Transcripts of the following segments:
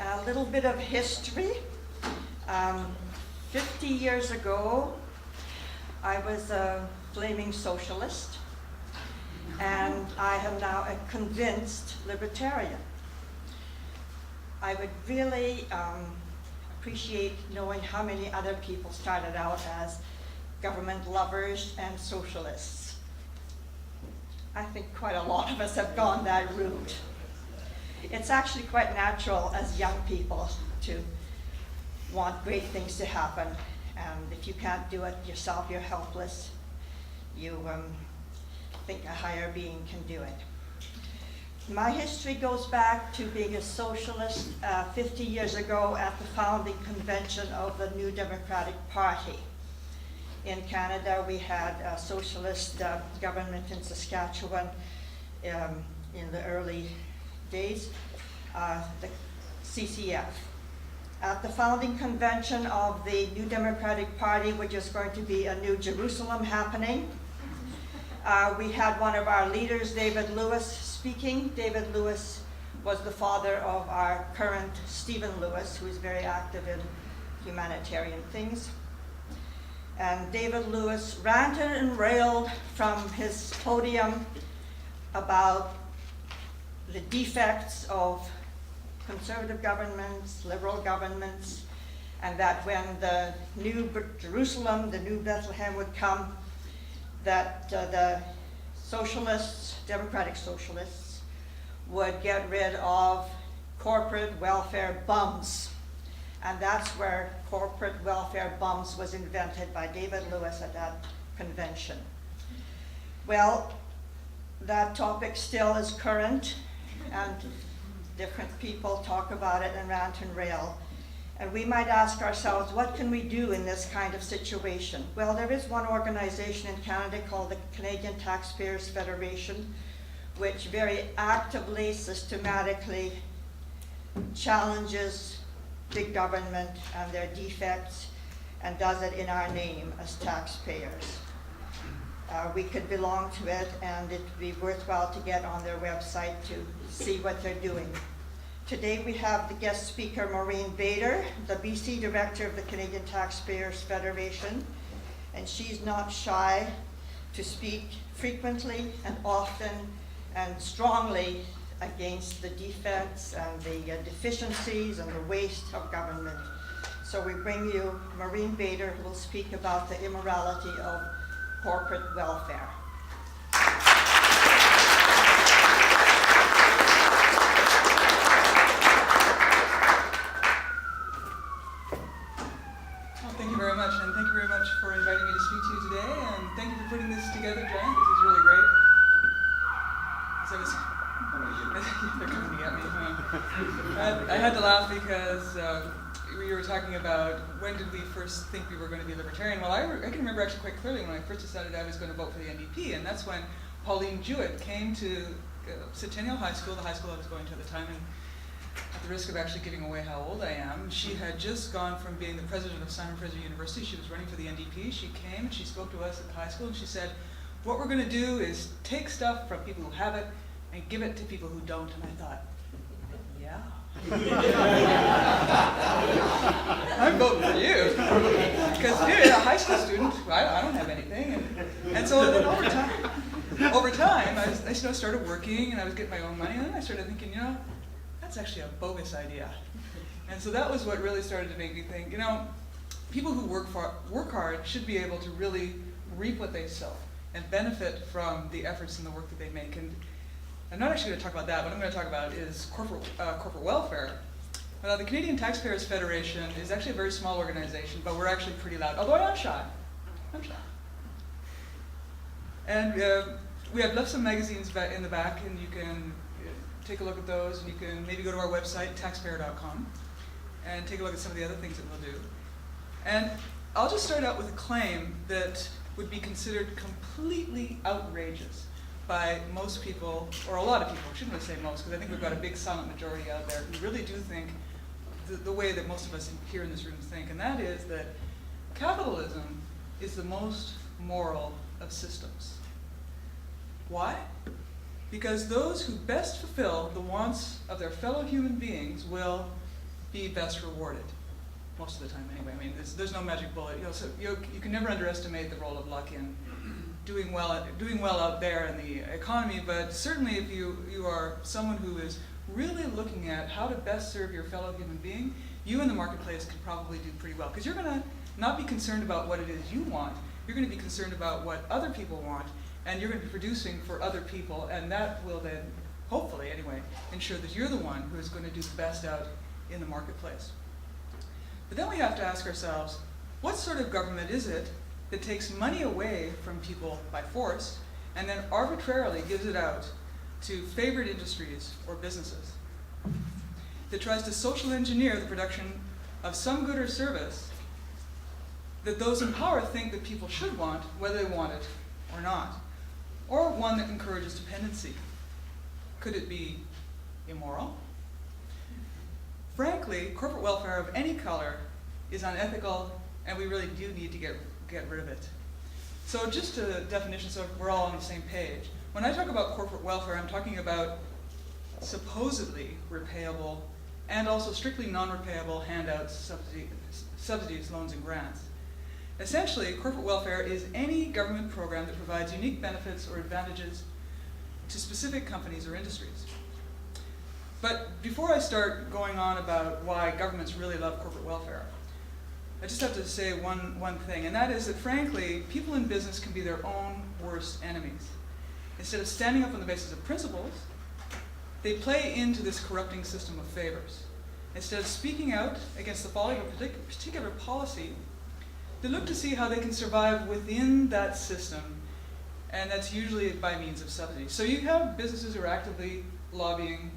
A little bit of history. 50 years ago, I was a flaming socialist, and I am now a convinced libertarian. I would really appreciate knowing how many other people started out as government lovers and socialists. I think quite a lot of us have gone that route. It's actually quite natural as young people to want great things to happen, and if you can't do it yourself, you're helpless. You think a higher being can do it. My history goes back to being a socialist 50 years ago at the founding convention of the New Democratic Party. In Canada, we had a socialist government in Saskatchewan in the early days, the CCF. At the founding convention of the New Democratic Party, which is going to be a New Jerusalem happening, we had one of our leaders, David Lewis, speaking. David Lewis was the father of our current Stephen Lewis, who is very active in humanitarian things. And David Lewis ranted and railed from his podium about the defects of conservative governments, liberal governments, and that when the new Jerusalem, the new Bethlehem would come, that the socialists, democratic socialists, would get rid of corporate welfare bums. And that's where corporate welfare bums was invented by David Lewis at that convention. Well, that topic still is current, and different people talk about it and rant and rail. And we might ask ourselves, what can we do in this kind of situation? Well, there is one organization in Canada called the Canadian Taxpayers Federation, which very actively, systematically challenges big government and their defects, and does it in our name as taxpayers. We could belong to it, and it would be worthwhile to get on their website to see what they're doing. Today we have the guest speaker, Maureen Bader, the BC Director of the Canadian Taxpayers Federation, and she's not shy to speak frequently and often and strongly against the defects and the deficiencies and the waste of government. So we bring you Maureen Bader, who will speak about the immorality of corporate welfare. Thank you very much, and thank you very much for inviting me to speak to you today, and thank you for putting this together, Jen. This is really great. They're coming to get me. I had to laugh because we were talking about when did we first think we were going to be libertarian. Well, I can remember actually quite clearly when I first decided I was going to vote for the NDP, and that's when Pauline Jewett came to Centennial High School, the high school I was going to at the time, and at the risk of actually giving away how old I am, she had just gone from being the president of Simon Fraser University. She was running for the NDP. She came and she spoke to us at the high school, and she said, what we're going to do is take stuff from people who have it and give it to people who don't. And I thought, yeah. I'm voting for you. Because you're a high school student, I don't have anything. And so then over time, I started working, and I was getting my own money, and then I started thinking, that's actually a bogus idea. And so that was what really started to make me think, people who work hard should be able to really reap what they sow and benefit from the efforts and the work that they make. And I'm not actually going to talk about that. What I'm going to talk about is corporate welfare. Now, the Canadian Taxpayers Federation is actually a very small organization, but we're actually pretty loud, although I'm shy. And we have left some magazines in the back, and you can take a look at those, and you can maybe go to our website, taxpayer.com, and take a look at some of the other things that we'll do. And I'll just start out with a claim that would be considered completely outrageous by most people, or a lot of people. I shouldn't really say most, because I think we've got a big silent majority out there who really do think the way that most of us here in this room think, and that is that capitalism is the most moral of systems. Why? Because those who best fulfill the wants of their fellow human beings will be best rewarded. Most of the time anyway. I mean, there's no magic bullet. So you can never underestimate the role of luck in doing well out there in the economy, but certainly if you are someone who is really looking at how to best serve your fellow human being, you in the marketplace can probably do pretty well. Because you're going to not be concerned about what it is you want, you're going to be concerned about what other people want, and you're going to be producing for other people, and that will then, hopefully anyway, ensure that you're the one who is going to do the best out in the marketplace. But then we have to ask ourselves, what sort of government is it that takes money away from people by force and then arbitrarily gives it out to favored industries or businesses? That tries to social engineer the production of some good or service that those in power think that people should want, whether they want it or not. Or one that encourages dependency. Could it be immoral? Frankly, corporate welfare of any color is unethical, and we really do need to get rid of it. So just a definition so we're all on the same page. When I talk about corporate welfare, I'm talking about supposedly repayable and also strictly non-repayable handouts, subsidies, loans, and grants. Essentially, corporate welfare is any government program that provides unique benefits or advantages to specific companies or industries. But before I start going on about why governments really love corporate welfare, I just have to say one thing, and that is that frankly, people in business can be their own worst enemies. Instead of standing up on the basis of principles, they play into this corrupting system of favors. Instead of speaking out against the folly of a particular policy, they look to see how they can survive within that system, and that's usually by means of subsidies. So you have businesses who are actively lobbying,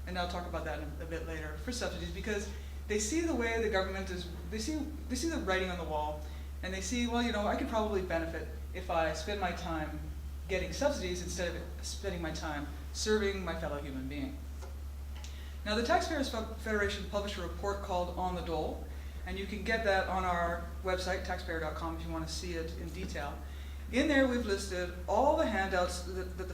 and I'll talk about that a bit later, for subsidies, because they see the way the government is, they see the writing on the wall, and they see, well, I could probably benefit if I spend my time getting subsidies instead of spending my time serving my fellow human being. Now, the Taxpayers Federation published a report called On the Dole, and you can get that on our website, taxpayer.com, if you want to see it in detail. In there, we've listed all the handouts that the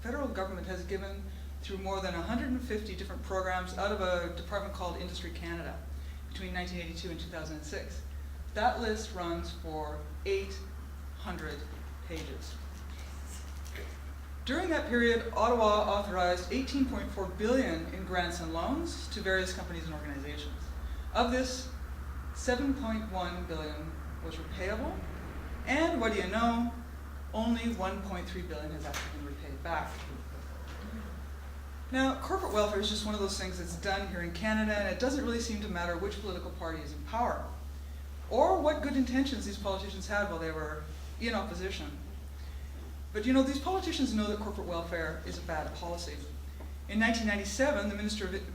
federal government has given through more than 150 different programs out of a department called Industry Canada between 1982 and 2006. That list runs for 800 pages. During that period, Ottawa authorized $18.4 billion in grants and loans to various companies and organizations. Of this, $7.1 billion was repayable, and what do you know, only $1.3 billion has actually been repaid back. Now, corporate welfare is just one of those things that's done here in Canada, and it doesn't really seem to matter which political party is in power, or what good intentions these politicians had while they were in opposition. But these politicians know that corporate welfare is a bad policy. In 1997, the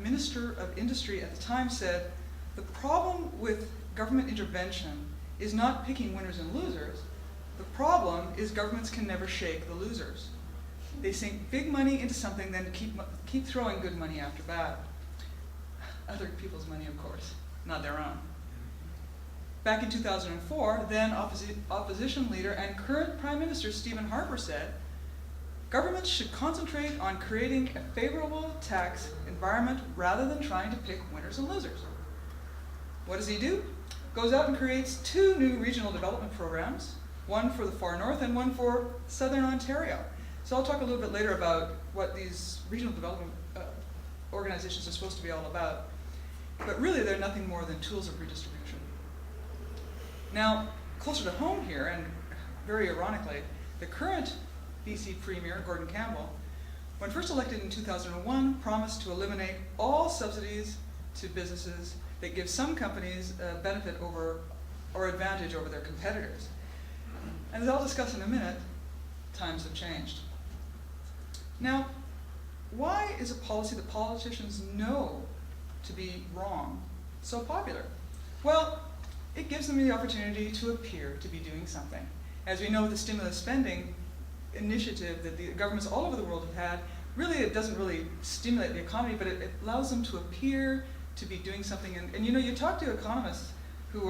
Minister of Industry at the time said, the problem with government intervention is not picking winners and losers. The problem is governments can never shake the losers. They sink big money into something, then keep throwing good money after bad. Other people's money, of course, not their own. Back in 2004, then opposition leader and current Prime Minister Stephen Harper said, governments should concentrate on creating a favorable tax environment rather than trying to pick winners and losers. What does he do? Goes out and creates 2 new regional development programs, one for the far north and one for southern Ontario. So I'll talk a little bit later about what these regional development organizations are supposed to be all about. But really, they're nothing more than tools of redistribution. Now, closer to home here, and very ironically, the current BC Premier, Gordon Campbell, when first elected in 2001, promised to eliminate all subsidies to businesses that give some companies a benefit over or advantage over their competitors. And as I'll discuss in a minute, times have changed. Now, why is a policy that politicians know to be wrong so popular? Well, it gives them the opportunity to appear to be doing something. As we know, the stimulus spending initiative that the governments all over the world have had, really it doesn't really stimulate the economy, but it allows them to appear to be doing something. And you talk to economists who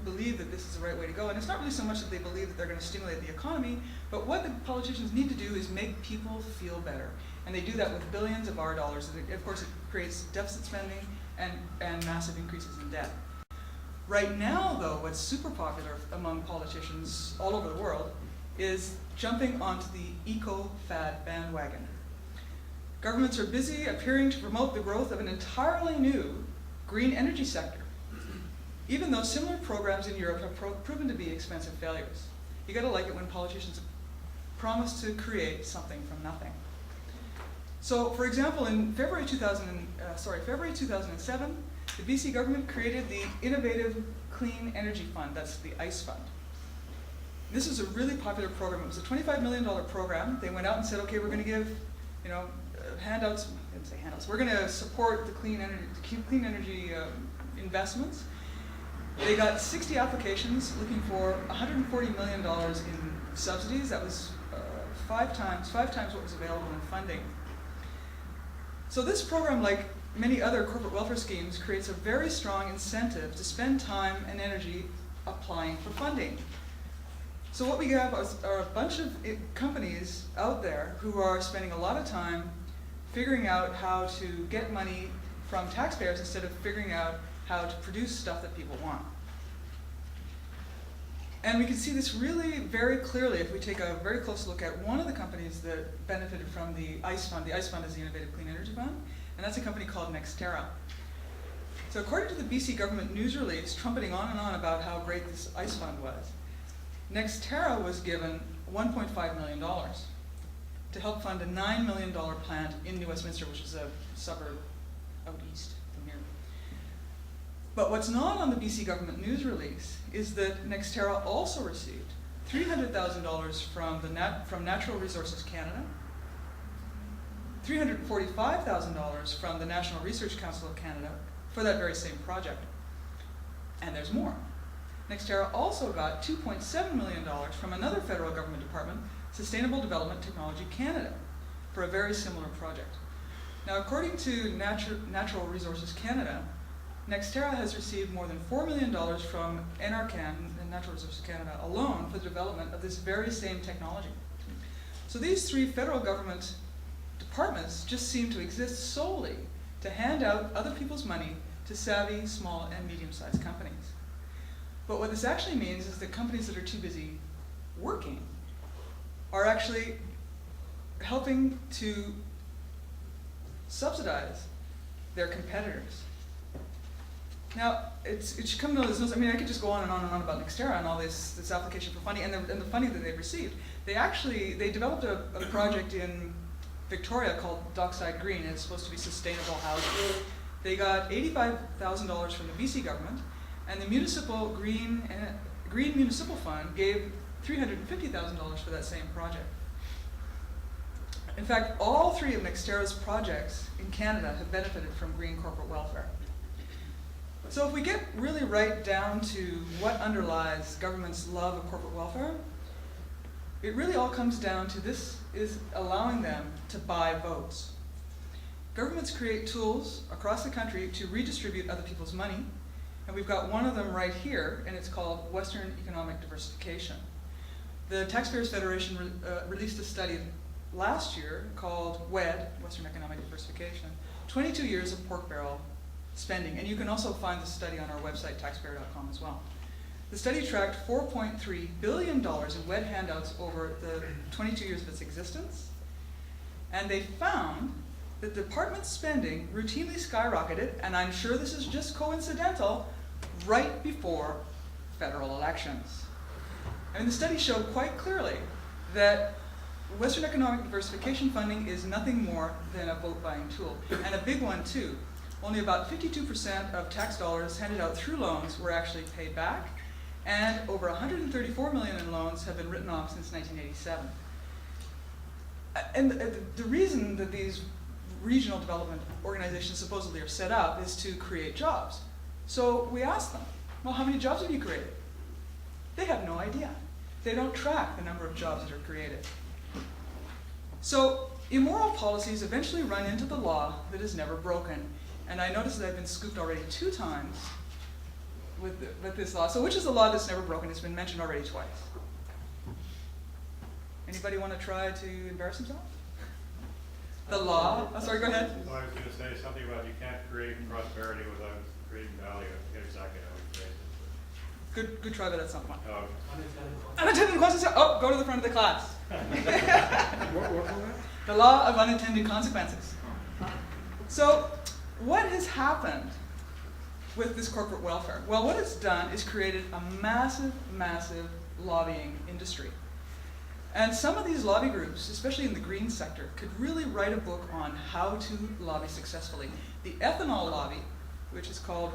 believe that this is the right way to go, and it's not really so much that they believe that they're going to stimulate the economy, but what the politicians need to do is make people feel better. And they do that with billions of our dollars. And of course, it creates deficit spending and massive increases in debt. Right now, though, what's super popular among politicians all over the world is jumping onto the eco-fad bandwagon. Governments are busy appearing to promote the growth of an entirely new green energy sector, even though similar programs in Europe have proven to be expensive failures. You gotta like it when politicians promise to create something from nothing. So, for example, in February 2007, the BC government created the Innovative Clean Energy Fund, that's the ICE fund. This is a really popular program. It was a $25 million program. They went out and said, okay, we're gonna give, handouts, I didn't say handouts, we're gonna support the clean energy investments. They got 60 applications looking for $140 million in subsidies. That was five times what was available in funding. So this program, like many other corporate welfare schemes, creates a very strong incentive to spend time and energy applying for funding. So what we have are a bunch of companies out there who are spending a lot of time figuring out how to get money from taxpayers instead of figuring out how to produce stuff that people want. And we can see this really very clearly if we take a very close look at one of the companies that benefited from the ICE fund. The ICE fund is the Innovative Clean Energy Fund, and that's a company called Nextera. So according to the BC government news release, trumpeting on and on about how great this ICE fund was, Nextera was given $1.5 million to help fund a $9 million plant in New Westminster, which is a suburb out east from here. But what's not on the BC government news release is that Nextera also received $300,000 from Natural Resources Canada, $345,000 from the National Research Council of Canada for that very same project. And there's more. Nextera also got $2.7 million from another federal government department, Sustainable Development Technology Canada, for a very similar project. Now, according to Natural Resources Canada, Nextera has received more than $4 million from NRCan, Natural Resources Canada, alone for the development of this very same technology. So these three federal government departments just seem to exist solely to hand out other people's money to savvy small and medium-sized companies. But what this actually means is that companies that are too busy working are actually helping to subsidize their competitors. Now, it should come to this, I mean, I could just go on and on about Nextera and all this application for funding and the funding that they've received. They developed a project in Victoria called Dockside Green, and it's supposed to be sustainable housing. They got $85,000 from the BC government, and the municipal Green Municipal Fund gave $350,000 for that same project. In fact, all three of Nextera's projects in Canada have benefited from green corporate welfare. So if we get really right down to what underlies government's love of corporate welfare, it really all comes down to this is allowing them to buy votes. Governments create tools across the country to redistribute other people's money, and we've got one of them right here, and it's called Western Economic Diversification. The Taxpayers Federation released a study last year called WED, Western Economic Diversification, 22 years of pork barrel spending, and you can also find the study on our website, taxpayer.com, as well. The study tracked $4.3 billion in WED handouts over the 22 years of its existence, and they found that the department's spending routinely skyrocketed, and I'm sure this is just coincidental, right before federal elections. I mean, the study showed quite clearly that Western Economic Diversification funding is nothing more than a vote-buying tool, and a big one too. Only about 52% of tax dollars handed out through loans were actually paid back, and over 134 million in loans have been written off since 1987. And the reason that these regional development organizations supposedly are set up is to create jobs. So we asked them, well, how many jobs have you created? They have no idea. They don't track the number of jobs that are created. So immoral policies eventually run into the law that is never broken. And I noticed that I've been scooped already 2 times with this law. So which is the law that's never broken? It's been mentioned already twice. Anybody want to try to embarrass himself? The law, sorry, go ahead. Well, I was going to say something about you can't create prosperity without creating value. I forget exactly how we phrased it. Good try that at some point. Oh, Unintended consequences. Oh, go to the front of the class. The law of unintended consequences. So, what has happened with this corporate welfare? Well, what it's done is created a massive, massive lobbying industry. And some of these lobby groups, especially in the green sector, could really write a book on how to lobby successfully. The ethanol lobby, which is called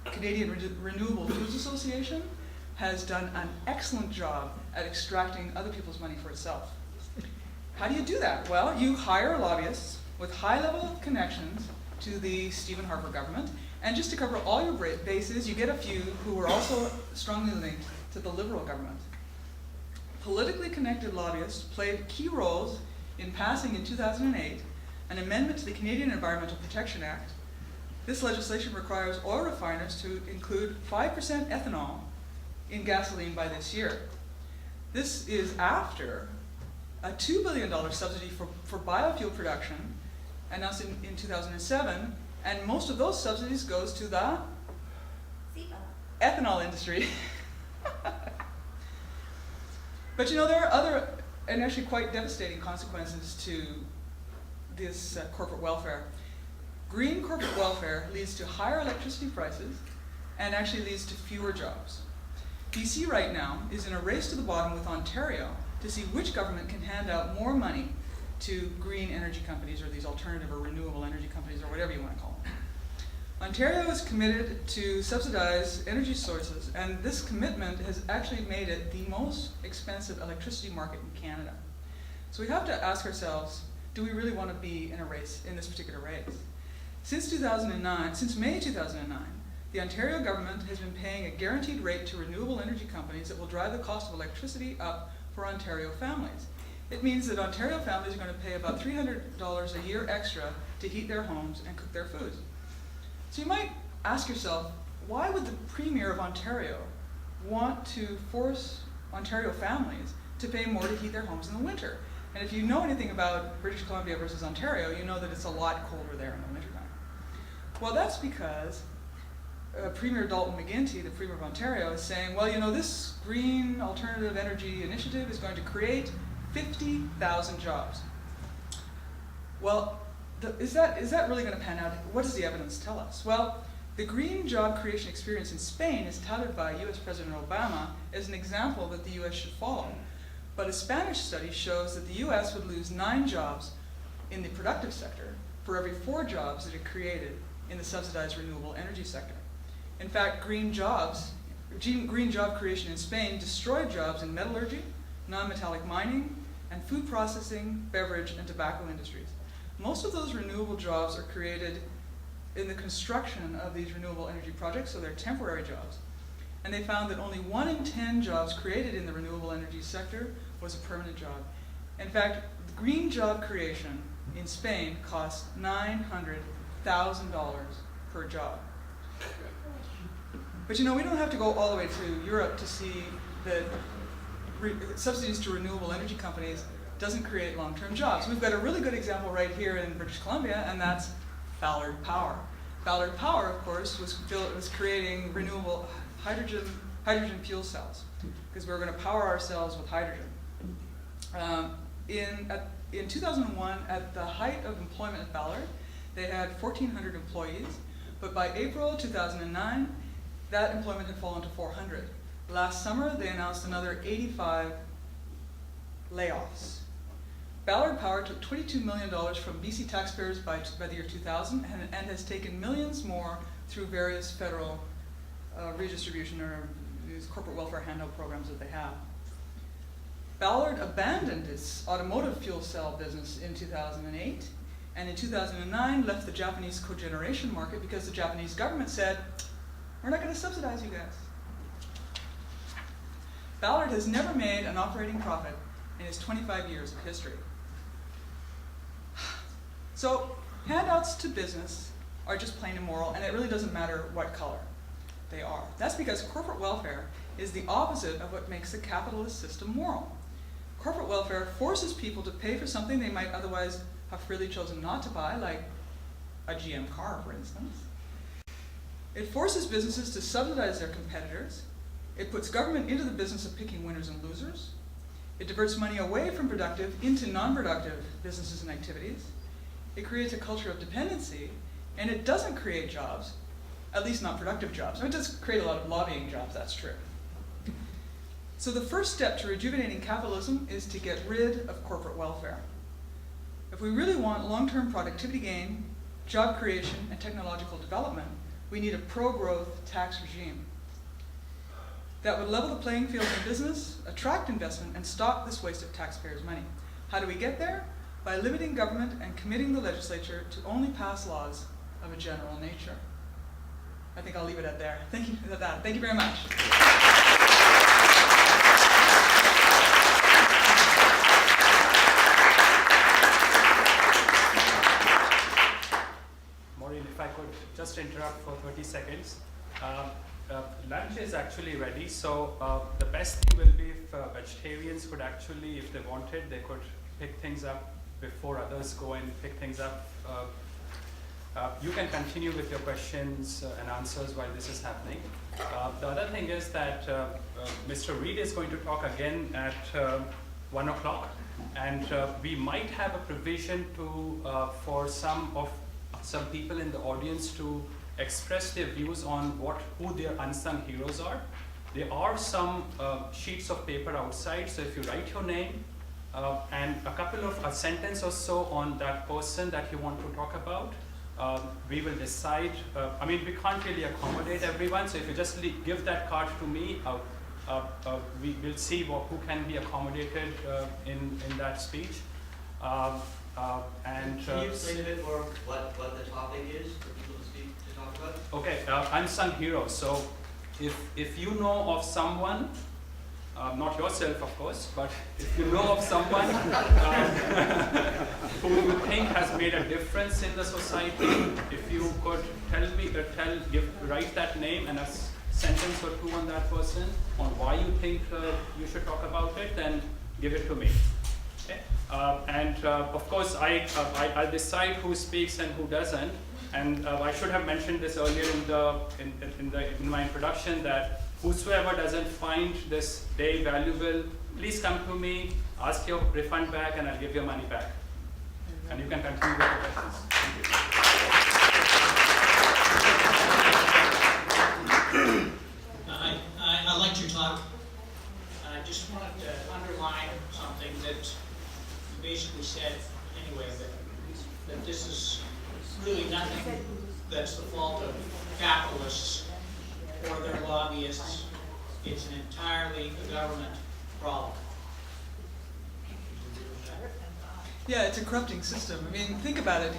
Canadian Renewable Foods Association, has done an excellent job at extracting other people's money for itself. How do you do that? Well, you hire lobbyists with high-level connections to the Stephen Harper government, and just to cover all your bases, you get a few who are also strongly linked to the Liberal government. Politically connected lobbyists played key roles in passing in 2008 an amendment to the Canadian Environmental Protection Act. This legislation requires oil refiners to include 5% ethanol in gasoline by this year. This is after a $2 billion subsidy for biofuel production announced in 2007, and most of those subsidies goes to the ethanol industry. But you know, there are other, and actually quite devastating consequences to this corporate welfare. Green corporate welfare leads to higher electricity prices and actually leads to fewer jobs. BC right now is in a race to the bottom with Ontario to see which government can hand out more money to green energy companies, or these alternative or renewable energy companies, or whatever you want to call them. Ontario is committed to subsidize energy sources, and this commitment has actually made it the most expensive electricity market in Canada. So we have to ask ourselves, do we really want to be in a race, in this particular race? Since May 2009, the Ontario government has been paying a guaranteed rate to renewable energy companies that will drive the cost of electricity up for Ontario families. It means that Ontario families are going to pay about $300 a year extra to heat their homes and cook their food. So you might ask yourself, why would the Premier of Ontario want to force Ontario families to pay more to heat their homes in the winter? And if you know anything about British Columbia versus Ontario, you know that it's a lot colder there in the wintertime. Well, that's because Premier Dalton McGuinty, the Premier of Ontario, is saying, well, you know, this green alternative energy initiative is going to create 50,000 jobs. Well, is that really going to pan out? What does the evidence tell us? Well, the green job creation experience in Spain is touted by US President Obama as an example that the US should follow. But a Spanish study shows that the US would lose 9 jobs in the productive sector for every 4 jobs that it created in the subsidized renewable energy sector. In fact, green job creation in Spain destroyed jobs in metallurgy, non-metallic mining, and food processing, beverage, and tobacco industries. Most of those renewable jobs are created in the construction of these renewable energy projects, so they're temporary jobs. And they found that only 1 in 10 jobs created in the renewable energy sector was a permanent job. In fact, green job creation in Spain costs $900,000 per job. But you know, we don't have to go all the way to Europe to see that subsidies to renewable energy companies doesn't create long-term jobs. We've got a really good example right here in British Columbia, and that's Ballard Power. Ballard Power, of course, was creating renewable hydrogen fuel cells, because we were going to power ourselves with hydrogen. In 2001, at the height of employment at Ballard, they had 1,400 employees, but by April 2009, that employment had fallen to 400. Last summer, they announced another 85 layoffs. Ballard Power took $22 million from BC taxpayers by the year 2000 and has taken millions more through various federal redistribution or these corporate welfare handout programs that they have. Ballard abandoned its automotive fuel cell business in 2008, and in 2009 left the Japanese cogeneration market because the Japanese government said, we're not going to subsidize you guys. Ballard has never made an operating profit in its 25 years of history. So handouts to business are just plain immoral, and it really doesn't matter what color they are. That's because corporate welfare is the opposite of what makes the capitalist system moral. Corporate welfare forces people to pay for something they might otherwise have freely chosen not to buy, like a GM car, for instance. It forces businesses to subsidize their competitors. It puts government into the business of picking winners and losers. It diverts money away from productive into non-productive businesses and activities. It creates a culture of dependency, and it doesn't create jobs, at least not productive jobs. Now, it does create a lot of lobbying jobs, that's true. So the first step to rejuvenating capitalism is to get rid of corporate welfare. If we really want long-term productivity gain, job creation, and technological development, we need a pro-growth tax regime that would level the playing field in business, attract investment, and stop this waste of taxpayers' money. How do we get there? By limiting government and committing the legislature to only pass laws of a general nature. I think I'll leave it at there. Thank you for that. Thank you very much. Maureen, if I could just interrupt for 30 seconds. Lunch is actually ready, so the best thing will be if vegetarians could actually, if they wanted, they could pick things up before others go and pick things up. You can continue with your questions and answers while this is happening. The other thing is that Mr. Reed is going to talk again at 1 o'clock, and we might have a provision to for some people in the audience to express their views on who their unsung heroes are. There are some sheets of paper outside, so if you write your name and a sentence or so on that person that you want to talk about, we will decide. I mean, we can't really accommodate everyone, so if you just give that card to me, we will see who can be accommodated in that speech. Can you explain a bit more what the topic is for people to talk about? Okay, unsung heroes. So if you know of someone, not yourself of course, but if you know of someone who you think has made a difference in the society, if you could write that name and a sentence or two on that person, on why you think you should talk about it, then give it to me. Okay? Of course, I'll decide who speaks and who doesn't. And I should have mentioned this earlier in my introduction, that whosoever doesn't find this day valuable, please come to me, ask your refund back, and I'll give your money back. And you can continue with the questions. Thank you. I liked your talk. I just wanted to underline something that you basically said anyway, that this is really nothing that's the fault of capitalists or their lobbyists. It's an entirely a government problem. Yeah, it's a corrupting system. I mean, think about it.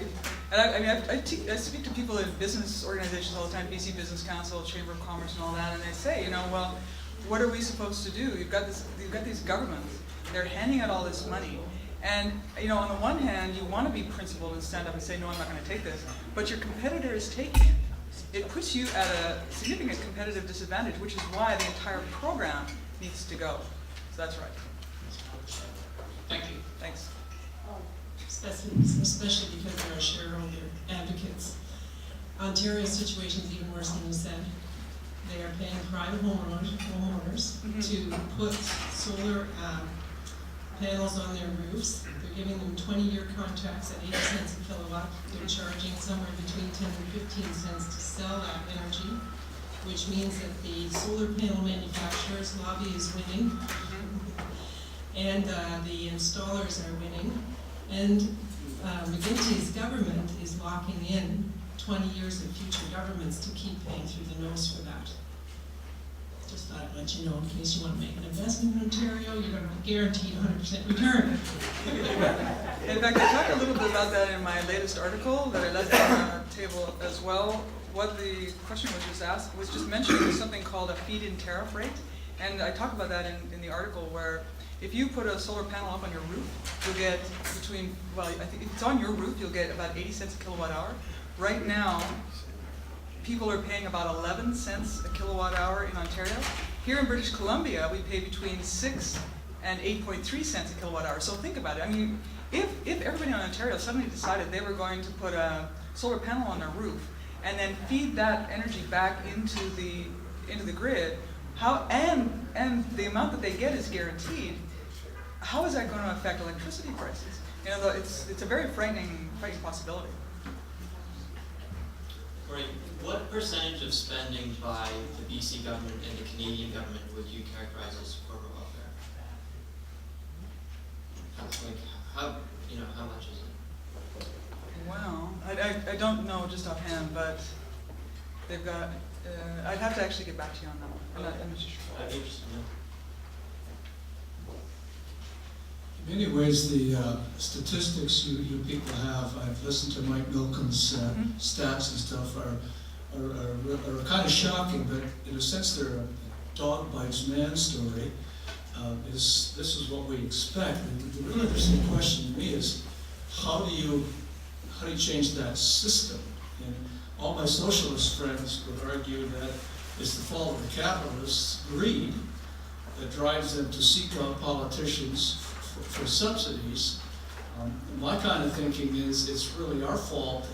I speak to people in business organizations all the time, BC Business Council, Chamber of Commerce, and all that, and they say, well, what are we supposed to do? You've got these governments. They're handing out all this money. And on the one hand, you want to be principled and stand up and say, no, I'm not going to take this. But your competitor is taking it. It puts you at a significant competitive disadvantage, which is why the entire program needs to go. So that's right. Thank you. Thanks. Especially because there are shareholder advocates. Ontario's situation is even worse than you said. They are paying private homeowners to put solar panels on their roofs. They're giving them 20-year contracts at 80 cents a kilowatt. They're charging somewhere between 10 and 15 cents to sell that energy, which means that the solar panel manufacturers' lobby is winning, and the installers are winning, and McGuinty's government is locking in 20 years of future governments to keep paying through the nose for that. Just thought I'd let you know in case you want to make an investment in Ontario, you're going to be guaranteed 100% return. In fact, I talk a little bit about that in my latest article that I left on the table as well. What the question was just asked was just mentioning something called a feed-in tariff rate. And I talk about that in the article, where if you put a solar panel up on your roof, you'll get I think if it's on your roof, you'll get about 80 cents a kilowatt hour. Right now, people are paying about 11 cents a kilowatt hour in Ontario. Here in British Columbia, we pay between 6 and 8.3 cents a kilowatt hour. So think about it. I mean, if everybody in Ontario suddenly decided they were going to put a solar panel on their roof and then feed that energy back into the grid, and the amount that they get is guaranteed, how is that going to affect electricity prices? You know, it's a very frightening possibility. Right. What percentage of spending by the BC government and the Canadian government would you characterize as corporate welfare? How much is it? Well, I don't know just offhand, but they've got. I'd have to actually get back to you on that one. I'm not sure. I'd be interested to know. In many ways, the statistics you people have, I've listened to Mike Milcom's stats and stuff, are kind of shocking, but in a sense they're a dog bites man story. This is what we expect. And the really interesting question to me is, how do you change that system? And all my socialist friends would argue that it's the fault of the capitalists' greed that drives them to seek out politicians for subsidies. My kind of thinking is it's really our fault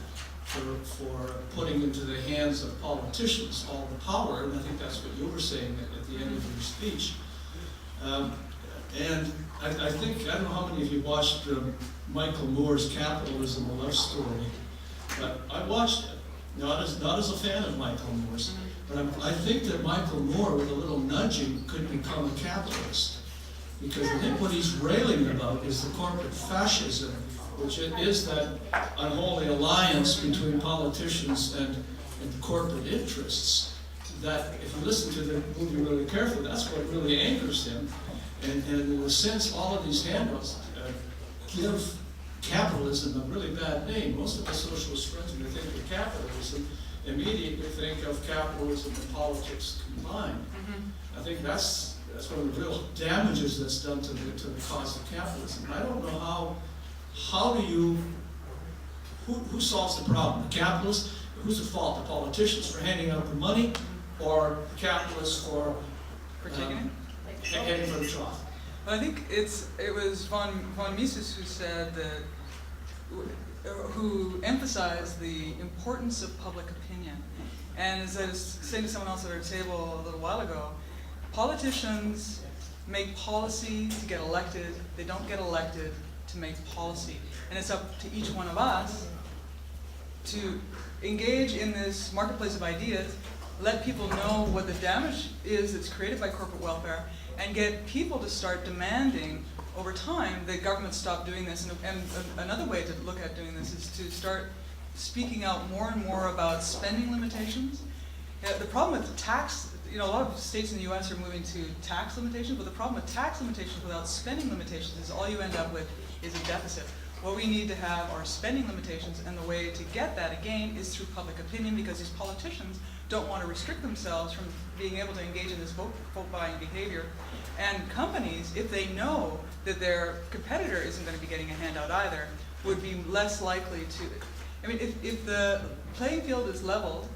for putting into the hands of politicians all the power, and I think that's what you were saying at the end of your speech. And I think, I don't know how many of you watched Michael Moore's Capitalism, a Love Story, but I watched it, not as a fan of Michael Moore's, but I think that Michael Moore, with a little nudging, could become a capitalist. Because I think what he's railing about is the corporate fascism, which is that unholy alliance between politicians and corporate interests. That, if you listen to the movie really carefully, that's what really angers him. And in a sense, all of these handouts give capitalism a really bad name. Most of the socialist friends, when they think of capitalism, immediately think of capitalism and politics combined. I think that's one of the real damages that's done to the cause of capitalism. I don't know how do you, who solves the problem? The capitalists? Who's at fault? The politicians for handing out the money, or the capitalists for taking it? Heading for the trough? But I think it was von Mises who said that, who emphasized the importance of public opinion. And as I was saying to someone else at our table a little while ago, politicians make policy to get elected. They don't get elected to make policy. And it's up to each one of us to engage in this marketplace of ideas, let people know what the damage is that's created by corporate welfare, and get people to start demanding over time that governments stop doing this. And another way to look at doing this is to start speaking out more and more about spending limitations. The problem with tax, a lot of states in the US are moving to tax limitations, but the problem with tax limitations without spending limitations is all you end up with is a deficit. What we need to have are spending limitations, and the way to get that, again, is through public opinion, because these politicians don't want to restrict themselves from being able to engage in this vote buying behavior. And companies, if they know that their competitor isn't going to be getting a handout either, would be less likely to. I mean, if the playing field is leveled,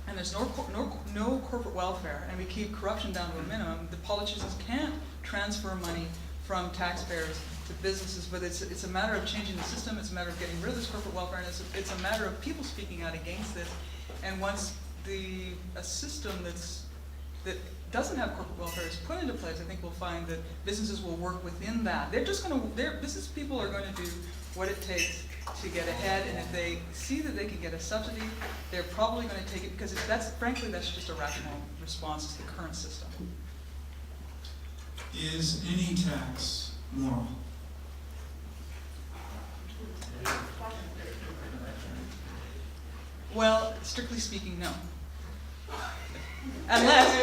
and there's no corporate welfare, and we keep corruption down to a minimum, the politicians can't transfer money from taxpayers to businesses. But it's a matter of changing the system. It's a matter of getting rid of this corporate welfare, and it's a matter of people speaking out against this. And once a system that doesn't have corporate welfare is put into place, I think we'll find that businesses will work within that. Business people are going to do what it takes to get ahead, and if they see that they can get a subsidy, they're probably going to take it, because frankly, that's just a rational response to the current system. Is any tax moral? Well, strictly speaking, no. Unless,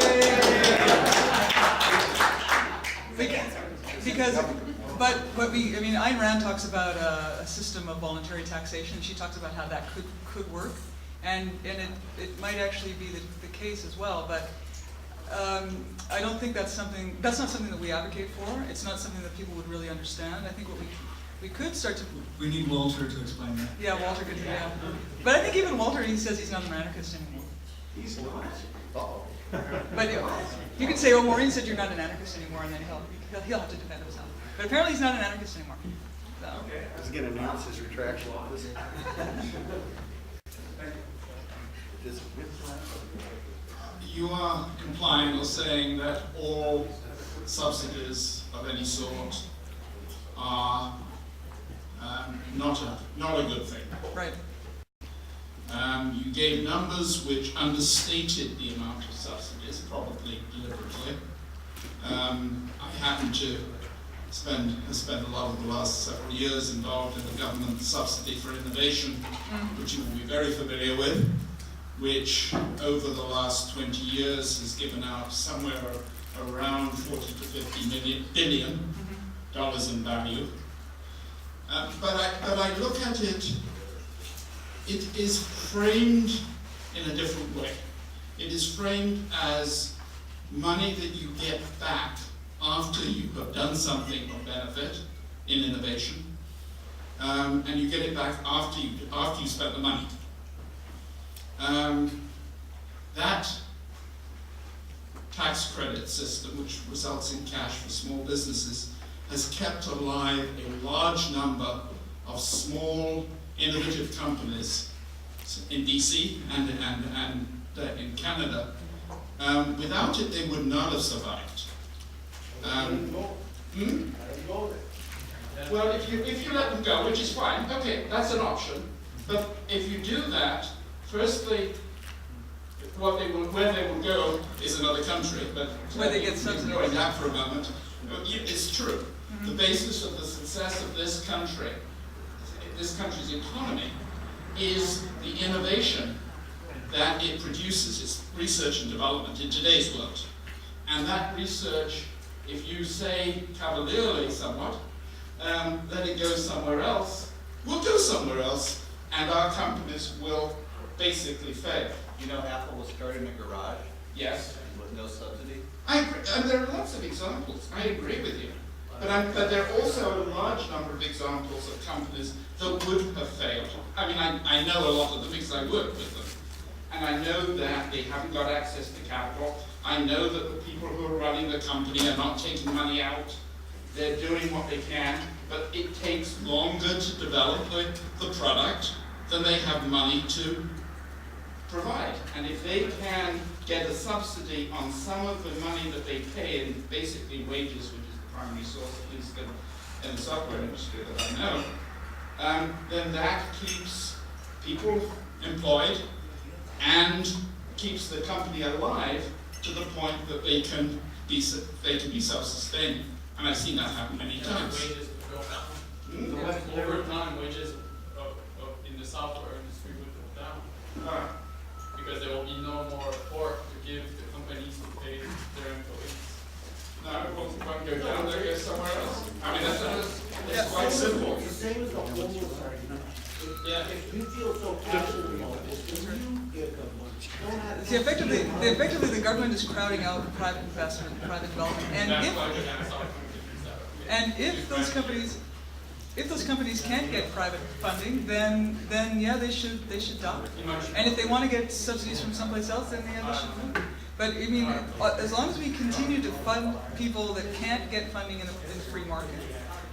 Ayn Rand talks about a system of voluntary taxation. She talks about how that could work, and it might actually be the case as well. But I don't think that's not something that we advocate for. It's not something that people would really understand. I think what we could start to. We need Walter to explain that. Yeah, Walter could. Yeah, but I think even Walter, he says he's not an anarchist anymore. He's not. Uh-oh. But you could say, "Oh, Maureen said you're not an anarchist anymore," and then he'll have to defend himself. But apparently, he's not an anarchist anymore. So. He's going to announce his retraction. You are implying or saying that all subsidies of any sort are not a good thing. Right. You gave numbers which understated the amount of subsidies, probably deliberately. I happen to have spent a lot of the last several years involved in the government subsidy for innovation, which you will be very familiar with, which over the last 20 years has given out somewhere around 40 to 50 billion dollars in value. But I look at it, it is framed in a different way. It is framed as money that you get back after you have done something of benefit in innovation, and you get it back after you spent the money. That tax credit system, which results in cash for small businesses, has kept alive a large number of small, innovative companies in DC and in Canada. Without it, they would not have survived. Well, if you let them go, which is fine, okay, that's an option. But if you do that, firstly, where they will go is another country, but where they get subsidized. Ignoring that for a moment, it's true. The basis of the success of this country's economy, is the innovation that it produces, its research and development in today's world. And that research, if you say cavalierly somewhat, that it goes somewhere else, will go somewhere else, and our companies will basically fail. You know, Apple was started in a garage. Yes. With no subsidy. I agree, and there are lots of examples. I agree with you. But there are also a large number of examples of companies that would have failed. I mean, I know a lot of them because I work with them. And I know that they haven't got access to capital. I know that the people who are running the company are not taking money out. They're doing what they can, but it takes longer to develop the product than they have money to provide. And if they can get a subsidy on some of the money that they pay in basically wages, which is the primary source, at least in the software industry that I know, then that keeps people employed and keeps the company alive to the point that they can be self-sustaining. And I've seen that happen many times. Wages will go down. Over time, wages in the software industry will go down. Because there will be no more work to give the companies to pay their employees. No, it won't go down, they'll go somewhere else. I mean, that's quite simple. It's the same as the homeless argument. If you feel so passionate about this, then you give them money. Don't have See, effectively, the government is crowding out private investment, private development, and if those companies can't get private funding, then yeah, they should die. And if they want to get subsidies from someplace else, then yeah, they should move. But I mean, as long as we continue to fund people that can't get funding in the free market,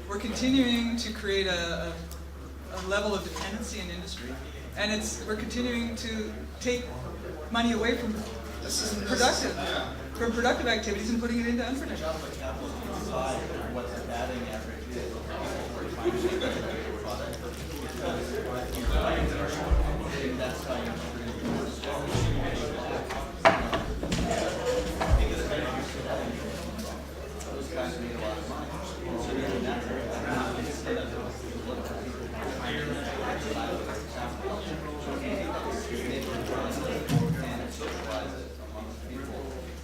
we're continuing to create a level of dependency in industry, and we're continuing to take money away from productive activities and putting it into unproductive. What the batting average is. That's how you those guys need a lot of money. So even that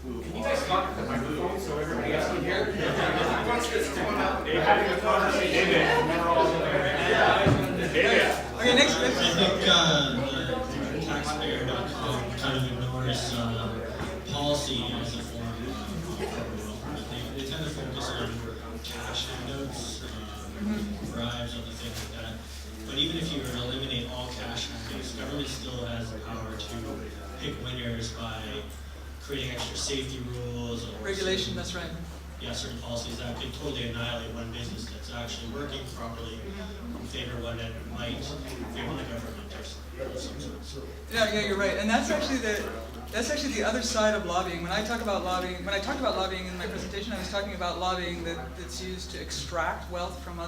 You guys talk to the microphone so everybody else can hear? What's this going on? They're having a conversation. Okay, next question. I think taxpayer.com kind of ignores policy as a form of approval. They tend to focus on cash handouts, bribes, other things like that. But even if you were to eliminate all cash handouts, government still has the power to pick winners by creating extra safety rules or regulation. That's right. certain policies that could totally annihilate one business that's actually working properly in favor of one that might favor the government or some sort. Yeah, you're right, and that's actually the other side of lobbying. When I talked about lobbying in my presentation, I was talking about lobbying that's used to extract wealth from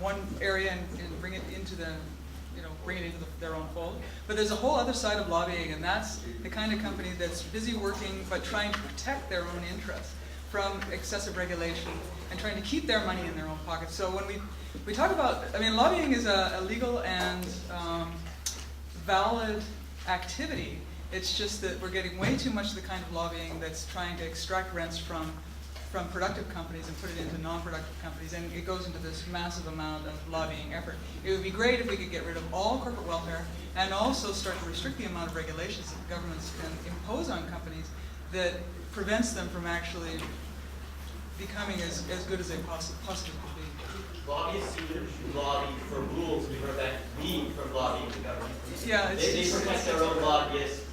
one area and bring it into their own fold. But there's a whole other side of lobbying, and that's the kind of company that's busy working but trying to protect their own interests from excessive regulation and trying to keep their money in their own pockets. So when we talk about, lobbying is a legal and valid activity. It's just that we're getting way too much of the kind of lobbying that's trying to extract rents from productive companies and put it into non-productive companies, and it goes into this massive amount of lobbying effort. It would be great if we could get rid of all corporate welfare and also start to restrict the amount of regulations that governments can impose on companies that prevents them from actually becoming as good as they possibly could be. Lobbyists lobby for rules to prevent me from lobbying the government. Yeah, they protect their own lobbyist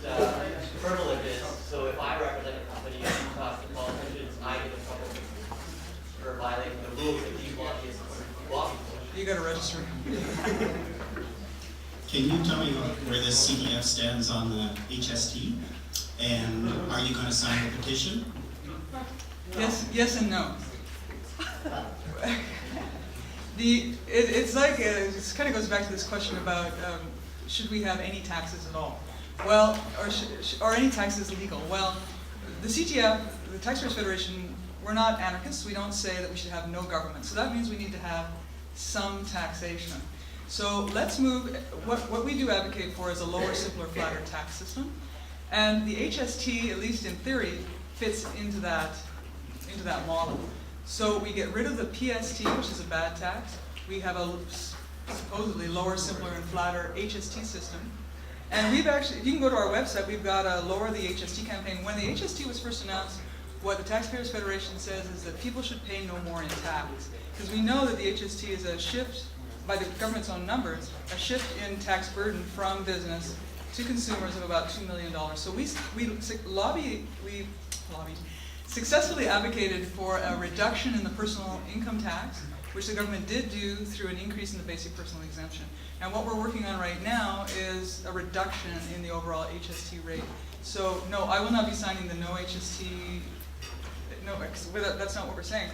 privileges. So if I represent a company and you talk to politicians, I get in trouble for violating the rules that these lobbyists lobby for. You got to register. Can you tell me where this CDF stands on the HST? And are you going to sign the petition? Yes and no. It kind of goes back to this question about should we have any taxes at all? Well, or any taxes legal? Well, the CTF, the Taxpayers Federation, we're not anarchists. We don't say that we should have no government. So that means we need to have some taxation. So let's move. What we do advocate for is a lower, simpler, flatter tax system, and the HST, at least in theory, fits into that model. So we get rid of the PST, which is a bad tax. We have a supposedly lower, simpler, and flatter HST system. And we've actually, if you can go to our website, we've got a Lower the HST campaign. When the HST was first announced, what the Taxpayers Federation says is that people should pay no more in tax. Because we know that the HST is a shift, by the government's own numbers, a shift in tax burden from business to consumers of about $2 million. So we successfully advocated for a reduction in the personal income tax, which the government did do through an increase in the basic personal exemption. And what we're working on right now is a reduction in the overall HST rate. So no, I will not be signing the no HST, no, that's not what we're saying.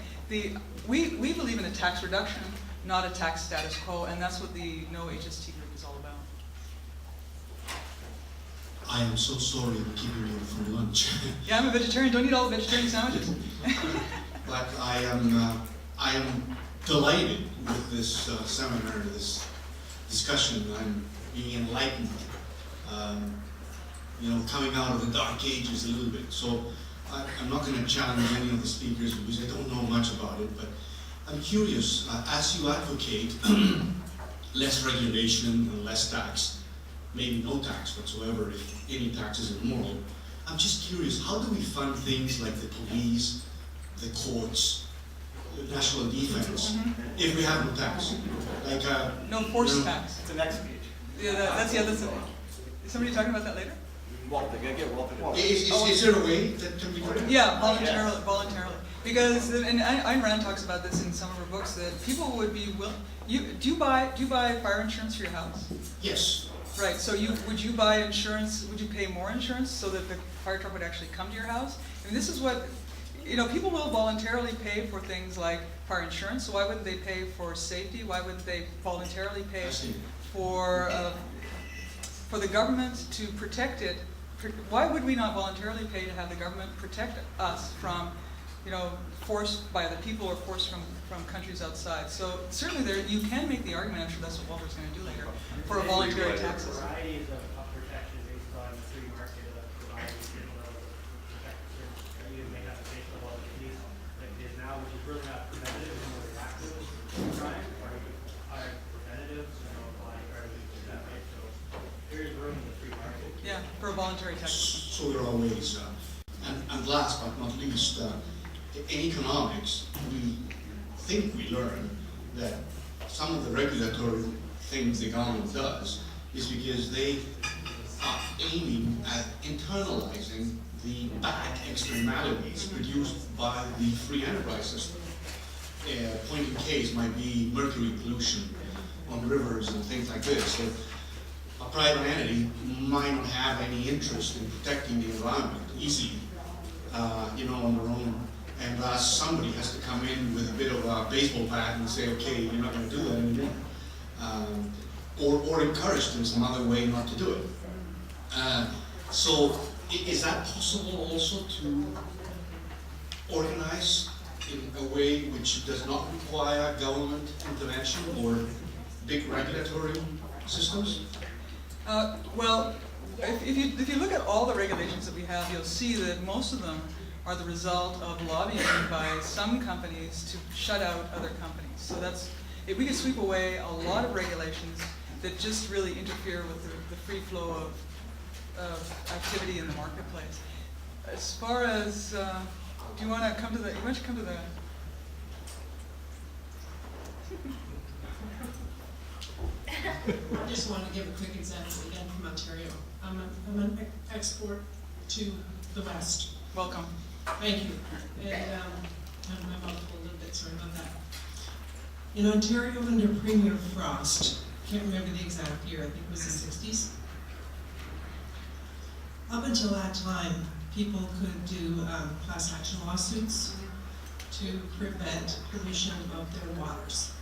We believe in a tax reduction, not a tax status quo, and that's what the no HST group is all about. I am so sorry I'm keeping you from lunch. Yeah, I'm a vegetarian. Don't eat all the vegetarian sandwiches. But I am delighted with this seminar, this discussion. I'm being enlightened. Coming out of the dark ages a little bit. So I'm not going to challenge any of the speakers because I don't know much about it. But I'm curious, as you advocate less regulation and less tax, maybe no tax whatsoever if any tax is immoral. I'm just curious, how do we fund things like the police, the courts, the national defense, if we have no tax? Like no forced tax. It's the next page. Yeah, that's is somebody talking about that later? Walter, get Walter. Is there a way that can be done? Yeah, voluntarily. Because, and Ayn Rand talks about this in some of her books, that people would be willing. Do you buy fire insurance for your house? Yes. Right. So would you buy insurance? Would you pay more insurance so that the fire truck would actually come to your house? I mean, this is what people will voluntarily pay for things like fire insurance. So why wouldn't they pay for safety? Why wouldn't they voluntarily pay for the government to protect it? Why would we not voluntarily pay to have the government protect us from, force by the people or force from countries outside? So certainly you can make the argument, I'm sure that's what Walter's going to do later, for a voluntary tax system. Varieties of protection based on the free market of providing certain levels of protection. You may have to pay for the level of police like it is now, which is really not preventative, it's more reactive crime, or preventative, that way. So there is room in the free market. Yeah, for a voluntary tax system. So there are ways. And last but not least, in economics, we think we learn that some of the regulatory things the government does is because aiming at internalizing the bad externalities produced by the free enterprise system. A point in case might be mercury pollution on rivers and things like this. That a private entity might not have any interest in protecting the environment easily, on their own, and thus somebody has to come in with a bit of a baseball bat and say, okay, you're not going to do that anymore, or encourage them some other way not to do it. So is that possible also to organize in a way which does not require government intervention or big regulatory systems? Well, if you look at all the regulations that we have, you'll see that most of them are the result of lobbying by some companies to shut out other companies. So if we could sweep away a lot of regulations that just really interfere with the free flow of activity in the marketplace. As far as, do you want to come to the, I just want to give a quick example again from Ontario. I'm an export to the West. Welcome. Thank you. And I have my mouth a little bit, sorry about that. In Ontario, under Premier Frost, can't remember the exact year, I think it was the 60s. Up until that time, people could do class action lawsuits to prevent pollution of their waters.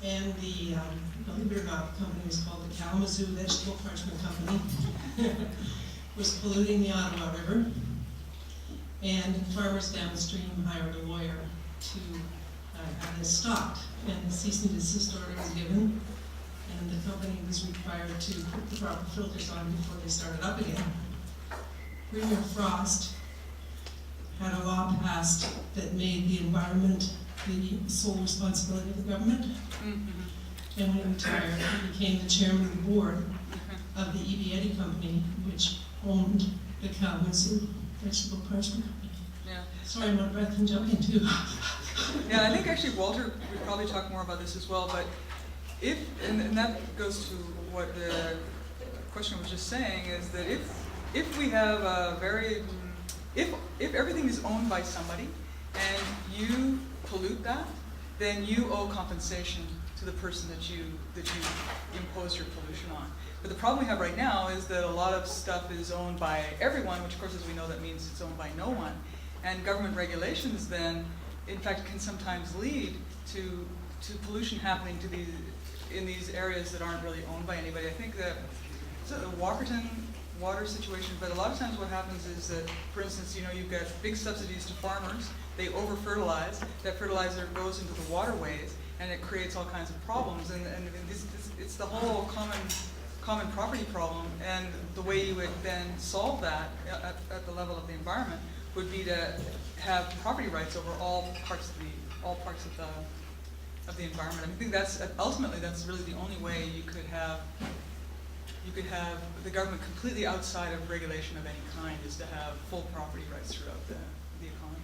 And the, believe it or not, the company was called the Kalamazoo Vegetable Parchment Company, was polluting the Ottawa River. And farmers downstream hired a lawyer to have this stopped. And the cease and desist order was given, and the company was required to put the proper filters on before they started up again. Premier Frost had a law passed that made the environment the sole responsibility of the government. Mm-hmm. And when he retired, he became the chairman of the board of the Immorality company, which owned the Kalamazoo Vegetable Parchment Company. Yeah. Sorry, I'm out of breath and jumping too. Yeah, I think actually Walter would probably talk more about this as well, but and that goes to what the question was just saying, is that if we have a if everything is owned by somebody and you pollute that, then you owe compensation to the person that you impose your pollution on. But the problem we have right now is that a lot of stuff is owned by everyone, which of course, as we know, that means it's owned by no one. And government regulations then, in fact, can sometimes lead to pollution happening in these areas that aren't really owned by anybody. I think that the Walkerton water situation, but a lot of times what happens is that, for instance, you've got big subsidies to farmers, they over-fertilize, that fertilizer goes into the waterways, and it creates all kinds of problems, and it's the whole common property problem, and the way you would then solve that at the level of the environment would be to have property rights over all parts of the environment. I think that's ultimately really the only way you could have the government completely outside of regulation of any kind, is to have full property rights throughout the economy.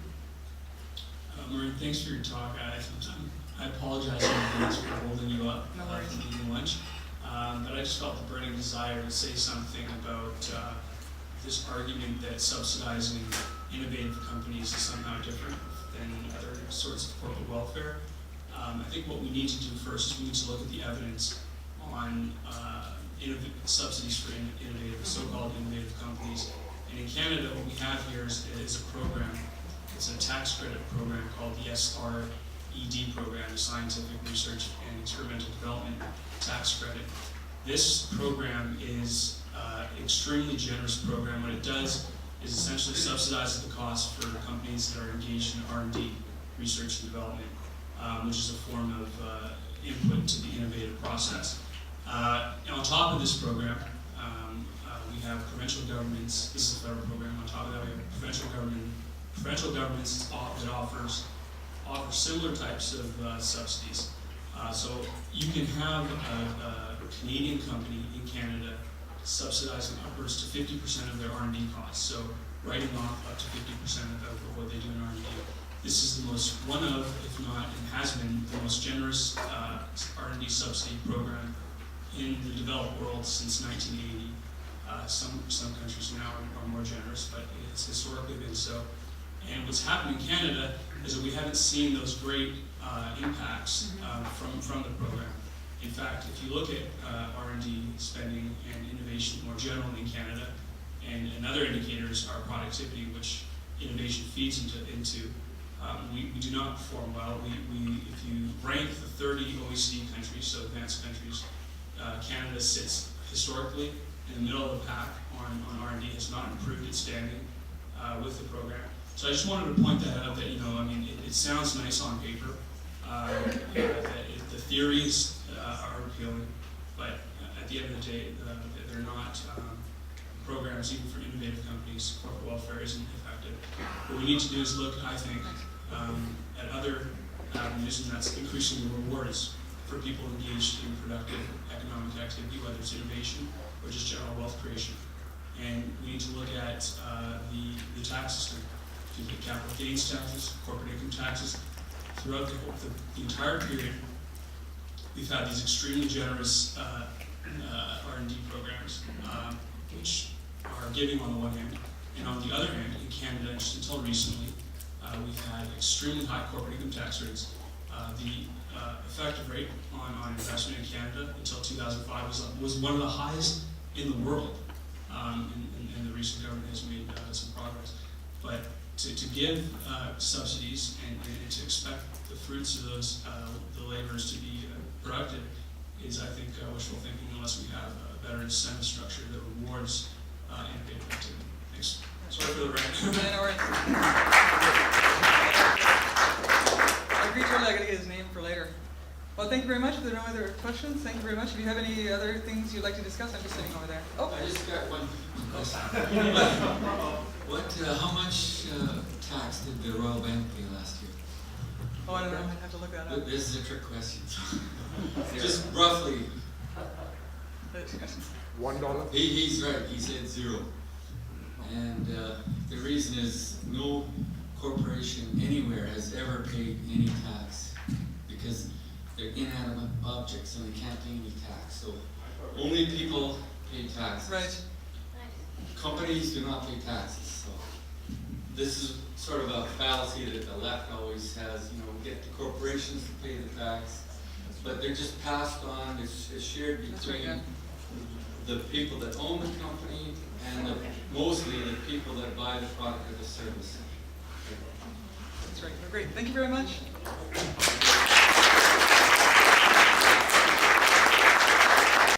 Maureen, thanks for your talk. I apologize in advance for holding you up from eating lunch, but I just felt the burning desire to say something about this argument that subsidizing innovative companies is somehow different than other sorts of corporate welfare. I think what we need to do first is we need to look at the evidence on subsidies for innovative, so-called innovative companies. And in Canada, what we have here is a program. It's a tax credit program called the SRED program, the Scientific Research and Experimental Development Tax Credit. This program is an extremely generous program. What it does is essentially subsidizes the cost for companies that are engaged in R&D, research and development, which is a form of input to the innovative process. And on top of this program, we have provincial governments. This is a federal program. On top of that, we have provincial governments that offer similar types of subsidies. So you can have a Canadian company in Canada subsidizing upwards to 50% of their R&D costs. So writing off up to 50% of what they do in R&D. This is the most, one of, if not, and has been the most generous R&D subsidy program in the developed world since 1980. some countries now are more generous, but it's historically been so. And what's happened in Canada is that we haven't seen those great impacts from the program. In fact, if you look at R&D spending and innovation more generally in Canada, and other indicators are productivity, which innovation feeds into we do not perform well. If you rank the 30 OECD countries, so advanced countries, Canada sits historically in the middle of the pack on R&D, has not improved its standing with the program. So I just wanted to point that out that, it sounds nice on paper, that the theories are appealing, but at the end of the day, they're not programs even for innovative companies. Corporate welfare isn't effective. What we need to do is look, I think, at other avenues, and that's increasing the rewards for people engaged in productive economic activity, whether it's innovation or just general wealth creation. And we need to look at the tax system. If you look at capital gains taxes, corporate income taxes, throughout the entire period, we've had these extremely generous R&D programs, which are giving on the one hand, and on the other hand, in Canada, just until recently, we've had extremely high corporate income tax rates. The effective rate on investment in Canada until 2005 was one of the highest in the world, and the recent government has made some progress. But to give subsidies and to expect the fruits of those the laborers to be productive is, I think, wishful thinking unless we have a better incentive structure that rewards innovative activity. Thanks. Sorry for the rant. I agreed to it, I gotta get his name for later. Well, thank you very much. If there are no other questions, thank you very much. If you have any other things you'd like to discuss, I'm just sitting over there. Oh. I just got one question. How much tax did the Royal Bank pay last year? Oh, I don't know, I'd have to look that up. This is a trick question. Just roughly. $1? He's right, he said 0. And the reason is no corporation anywhere has ever paid any tax because they're inanimate objects and they can't pay any tax. So only people pay taxes. Right. Companies do not pay taxes. So this is sort of a fallacy that the left always has. We get the corporations to pay the tax, but they're just passed on. It's shared between the people that own the company and mostly the people that buy the product or the service. That's right. Great. Thank you very much.